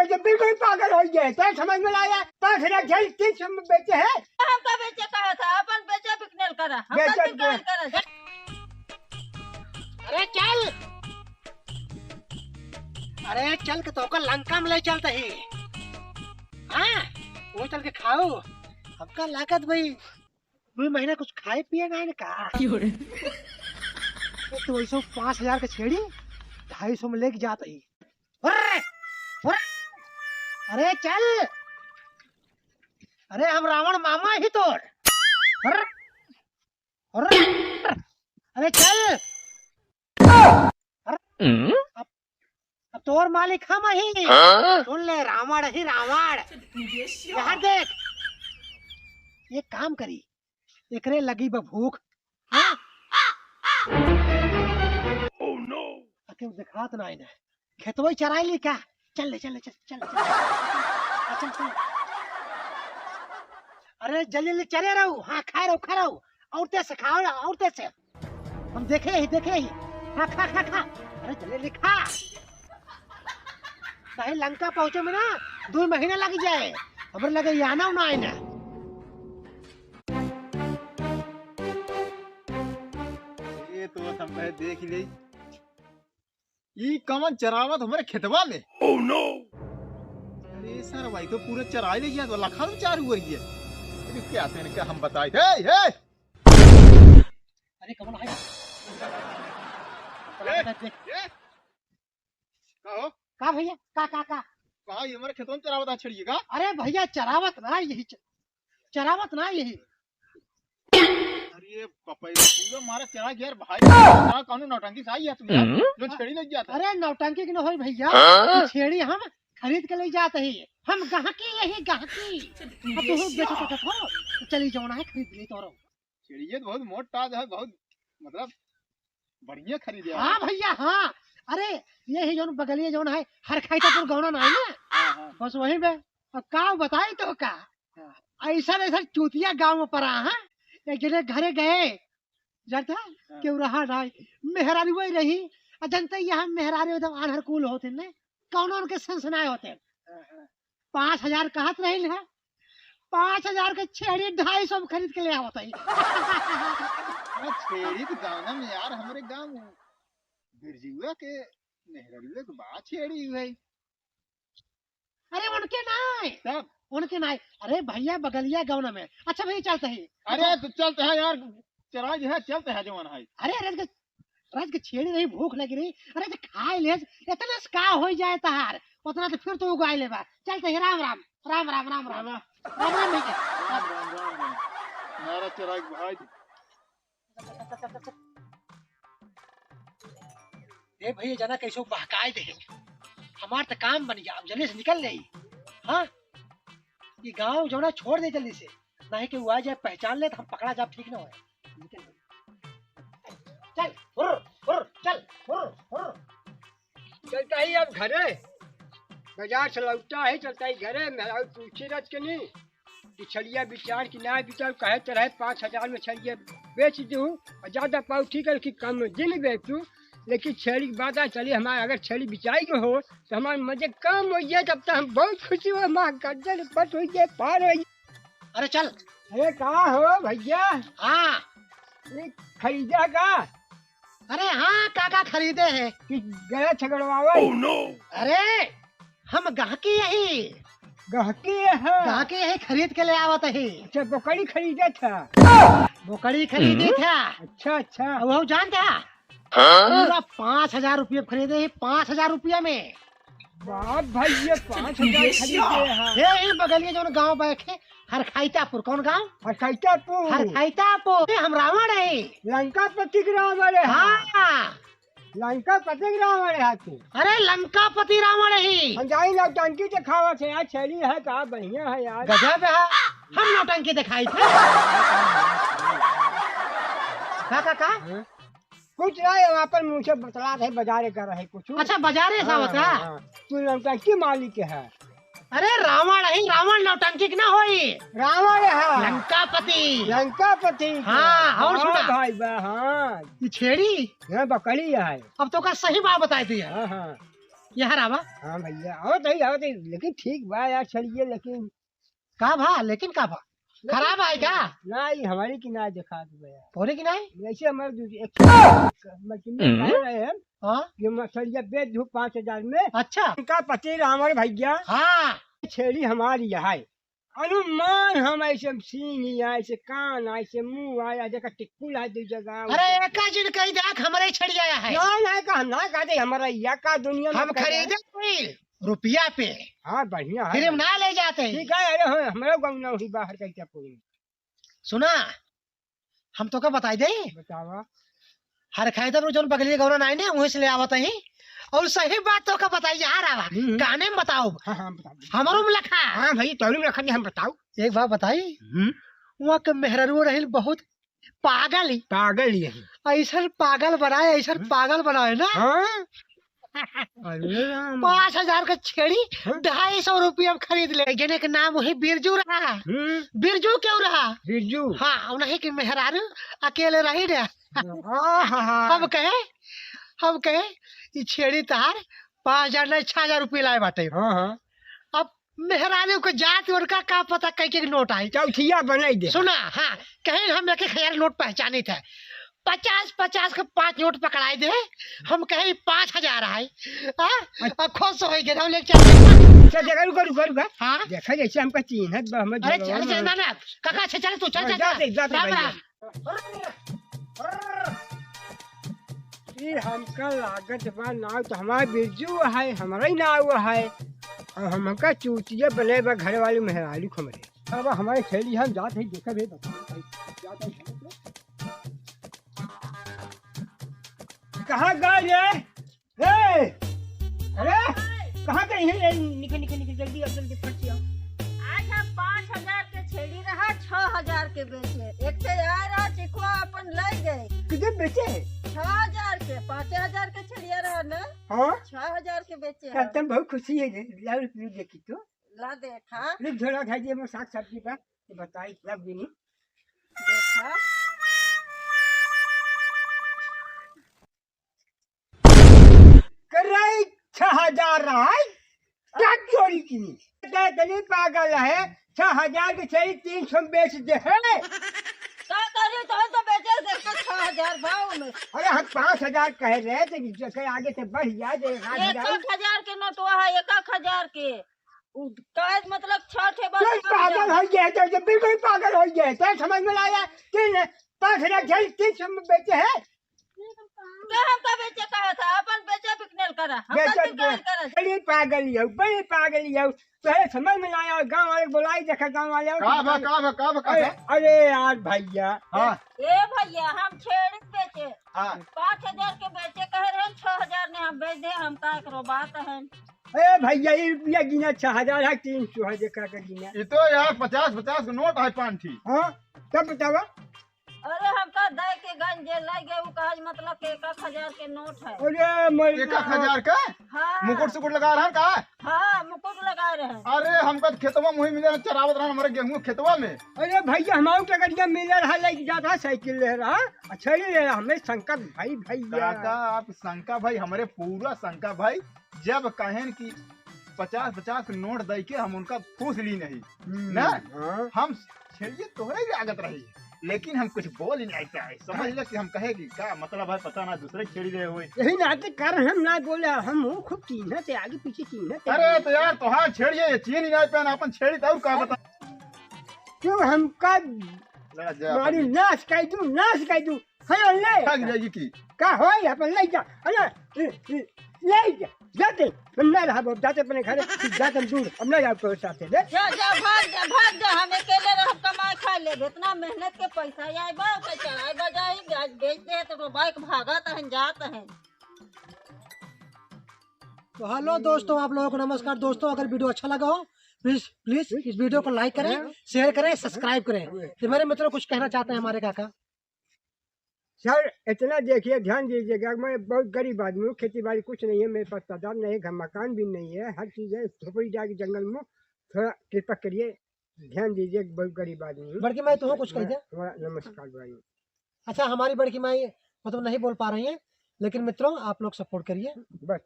जब बिल्कुल पागल हो गए तो समझ में आया 5,000 झेल किस में बेचे है हमका बेचे कहा था अपन बेचे बिकनेल करा हम बेचे करा। अरे चल, अरे चल के तो का लंका में ले चलते ही। हाँ वो चल के खाओ, हमका लागत भाई 2 महीना कुछ खाए पिए ना का। तो वैसे 5,000 का छेड़ी 250 में लेके जाते ही। अरे चल, अरे हम रावण मामा ही तोर। अरे चल, अब तोर मालिक हम ही। सुन ले रावण ही रावण। यहाँ देख, ये काम करी एकरे लगी भूख। हाँ? क्यों दिखात ना इन्हें खेतवई चराई ली क्या। चल ले चल ले चल चल चल चल चल। अरे जल्दी चले रहो। हाँ खा रहो औरते से खाओ, औरते से हम देखे ही। हाँ खा खा खा। अरे जल्दी खा, कहीं लंका पहुंचे में ना 2 महीने लग जाए। हमारे लगे ये आना ना आना। ये तो हम देख ले ये कमन चरावत हमारे खेतवा में। ओह नो, अरे सर भाई तो पूरे चराई ले गया तो लखा तो 4 हुआ गया। अरे क्या तेने क्या हम बताए थे। अरे कमन है का भैया का कहा ये हमारे खेतों में चरावत छड़िएगा। अरे भैया चरावत ना यही अरे पपई पूरा मारा चरा गया भाई। चरा कौन नौटंकी साई है तुम यार, जो छेड़ी लग जाता। अरे नौटंकी की न होई भैया, छेड़ी हम खरीद के ले जाते ही। हम गहकी यही गहकी। अब तो बेचो तो चली जाना है खरीद ली तोरो। छेड़ी ये बहुत मोटा है, बहुत मतलब बढ़िया खरीदे। हाँ भैया हाँ। अरे ये ही जोन बगलिए जोन है हर खाईतापुर गौना ना है ना, बस वही में का बताई तो का ऐसा चूतिया गाँव में पड़ा है। एक जने घरे गए जानता क्यों रहा नाई मेहरानी वही रही। जनता यहाँ मेहरानी एकदम आनहर कूल होते ने कौन उनके संसनाए होते। 5,000 कहत रही है, 5,000 के छेड़ी 250 में खरीद के ले आवत है। छेड़ी तो गाँव में यार हमारे गाँव बिरजुआ के मेहरानी के बात छेड़ी हुई। अरे उनके नाई अरे भैया बगलिया गाँव में। अच्छा भैया चलते ही। अरे तो चलते हैं यार, चरा जो है चलते हैं जवान है। अरे रात के छेड़ी रही भूख लगी रही। अरे तो खाए ले इतना का हो जाए तहार उतना तो फिर तो उगाई लेबा। चलते ही। राम राम राम राम राम राम राम राम भैया मेरा चरा भाई। ए भैया जना कैसे बहकाए दे हमार तो काम बन गया। अब जल्दी से निकल ले। हाँ ये गाँव जो ना छोड़ दे जल्दी से, नहीं कि वो आ जाए पहचान ले तो हम पकड़ा जाए ठीक ना हो। चल चल चलता ही अब घरे बाजार से लौटा है। चलता ही घरे मेरा पूछे रच के नहीं कि छड़िया विचार की ना विचार कहे तो रहे 5,000 में छड़िया बेच दूँ और ज्यादा पाऊ ठीक है कि कम दिन बेचूँ। लेकिन छड़ी की बात है चलिए हमारे अगर छड़ी बिचाई के हो तो हमारे मजे कम हो जाए तब तक हम बहुत खुशी हो। हमारा गर्दन पट हो जाए पार हो। अरे चल। अरे कहाँ हो भैया। हाँ खरीदा का। अरे हाँ काका खरीदे हैं कि गया छगड़वावा। ओह नो, अरे हम गहकी यही गहकी खरीद के ले आवत है। अच्छा बोकड़ी खरीदा था। बोकड़ी खरीदी था। अच्छा वो जानता पूरा 5,000 रुपये खरीदे। 5,000 रुपया में बाप भैया 5,000 खरीदे हैं। ये बगलिए जो गाँव बैठे हरखाईतापुर। कौन गाँव? हरखाईतापुर। हम रावण है। लंका पति रावण है। हाँ लंका पति रावण है तू। अरे लंकापति रावण है। हम जाई नौटंकी दिखावा थे यार। छेड़ी है का बढ़िया है यार। गजब है। हम नौटंकी दिखाई थे। का कुछ नहीं वहाँ पर मुझे बतला रहे बाजारे कर रहे कुछ। अच्छा बाजारे सा बता। तू नौटंकी मालिक है। अरे रावण है। रावण नौटंकी ना होई। रावण है लंकापति। हाँ और सुना भाई हाँ ये छेड़ी यहाँ बकरी है। अब तो का सही बात बताई थी। हाँ यहाँ रावा हाँ भैया आओ तो लेकिन ठीक बा यार चलिए लेकिन का भा लेकिन का भा खराब है क्या ना ये हमारी की ना दिखा दो भैया पूरे की नहीं ऐसे हमारे मशीन में कह रहे हैं हाँ ये मछलियाँ बेच दू 5,000 में अच्छा उनका पति रहा हमारे भैया हाँ छेड़ी हमारी है अनुमान हम ऐसे सीन ऐसे कान ऐसे मुंह आया जगह टिक्कुल है दो जगह अरे एक जिन कही देख हमारे छड़ी आया है ना कहते हमारा या का दुनिया में हम खरीदे कोई रुपया पे हाँ बढ़िया है फिर ना ले जाते हैं। ठीक है अरे हमारा गाँव ना हुई बाहर कैसे पूरी सुना हम तो का बताई दे बतावा हर खाए तो जो बगली गौरन आए ना वहीं से ले आवत है और सही बात तो का बताई जा रहा गाने में बताओ हाँ बताओ हमारो में लखा हाँ भाई तोरी में रखा हम बताओ एक बात बताई वहाँ के मेहररू रही बहुत पागल ही पागल ही है ऐसा पागल बनाए ऐसा पागल बनाए ना हाँ अरे राम 5,000 का छेड़ी 250 रुपया में खरीद ले जने के नाम वही बिरजू रहा बिरजू क्यों रहा बिरजू हाँ उन्हीं की मेहरारू अकेले रही रे हम कहे ये छेड़ी तार 5,000 नहीं 6,000 रुपये लाए बाटे हाँ अब मेहरारू को जात उनका का पता कई के नोट आई चौथिया बनाई दे सुना हाँ कहीं हम 1,000 नोट पहचाने थे 50 के 5 नोट पकड़ाए दे हम कहे 5,000 है खुश हो गए हम लेके अच्छा जगह रुका हाँ देखा जैसे हमका चिन्हत बा हम अरे चल ना ना काका चल तू चल ये हमका लागत बा नाव तो हमारा बिरजू है हमारा ही नाव है और हमका चूतिया बने बा घर वाले मेहराली खमरे अब हमारे खेली हम जाते ही देखा भी बता कहाँ गए अरे कहाँ गए निकल जल्दी अब जल्दी फट जाओ आज हम 5,000 के छेड़ी रहा 6,000 के बेचे एक से आ रहा चिकुआ अपन ले गए कितने बेचे 6,000 के 5,000 के छेड़िया रहा ना हाँ 6,000 के बेचे कल तुम बहुत खुशी है लाओ देखी तो ला देखा झोला खाई दिए साग सब्जी का बताई लग भी नहीं देखा कर रही 6,000 रहा क्या चोरी की नहीं पागल है 6,000 के छड़ी 300 में बेच दे है क्या करे तो बेचे देखो 6,000 भाव में अरे हम 5,000 कह रहे थे आगे से बढ़ जाए 1,000 के नोट है 1,000 के मतलब 6 पागल हो गया तो बिल्कुल पागल हो गया तो समझ में आया 5,000 छड़ी 300 में बेचे है हमका बेचे कहा था अपन बेचे बिकनेल करा बड़ी पागल हो तो समझ में आया गांव वाले बुलाई देखा गांव वाले अरे यार भैया ए भैया हम छेड़ी बेचे 5,000 के बेचे कह रहे 6,000 ने हम बेच दे हम का करो बात है ए भैया ये रुपया गिना 6,000 है 300 है देखा कर गिना ये तो यार 50 का नोट है पांठी हाँ तब बतावा अरे हमका दे के गंजे लगे वो कहा मतलब के 1,000 के नोट है अरे 1,000 का हाँ मुकुट सुकुट लगा रहा है का हाँ मुकुट लगा रहे हैं अरे हमका खेतवा मुही मिले चरावत रहा हमारे गेहूं खेतवा में अरे भैया हमारे टगरिया मिल रहा लेके जाता साइकिल ले रहा अच्छा ले रहा हमें शंका भाई भैया काका आप शंका भाई हमारे पूरा शंका भाई जब कहें कि 50 नोट दे के हम उनका पूछ ली नहीं ना हम छेड़िए तोहरे भी आगत रही लेकिन हम कुछ बोल ही नहीं पाए समझ ले कि हम कहेगी क्या मतलब है पता ना दूसरे छेड़ी रहे हुए यही नाटक कर हम ना बोले हम खूब चिन्हत है आगे पीछे चिन्हत अरे तो यार तो हाँ छेड़िए चीन ही नहीं पाए अपन छेड़ी तो का बता क्यों हमका मारी नाश कर दूं है ले थक जाएगी की का हो अपन ले जा अरे ले जा जाते मैं रहा बहुत जाते अपने घर जाते दूर अब ना जाओ तो साथ ले जा भाग जा हम अकेले रह कमाई खा ले इतना मेहनत के पैसा आए बा तो चढ़ाई बजाई आज बेच दे तो बाइक भागत है जात है तो हेलो दोस्तों आप लोगों को नमस्कार दोस्तों अगर वीडियो अच्छा लगा हो प्लीज इस वीडियो को लाइक करें शेयर करें सब्सक्राइब करें तो मेरे मित्रों कुछ कहना चाहते हैं हमारे काका सर इतना देखिए ध्यान दीजिएगा मैं बहुत गरीब आदमी हूँ खेती बाड़ी कुछ नहीं है मेरे पास तादाद नहीं है घर मकान भी नहीं है हर चीज़ है झोपड़ी जाके जंगल में थोड़ा कृपा करिए ध्यान दीजिए बहुत गरीब आदमी हूँ बड़की माई तो कुछ कह दिया नमस्कार भाई अच्छा हमारी बड़की माई मतलब नहीं बोल पा रही है लेकिन मित्रों आप लोग सपोर्ट करिए बस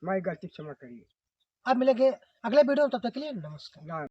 मैं गलती क्षमा करिए। अब मिलेंगे अगले वीडियो में, तब तक के लिए नमस्कार। राम।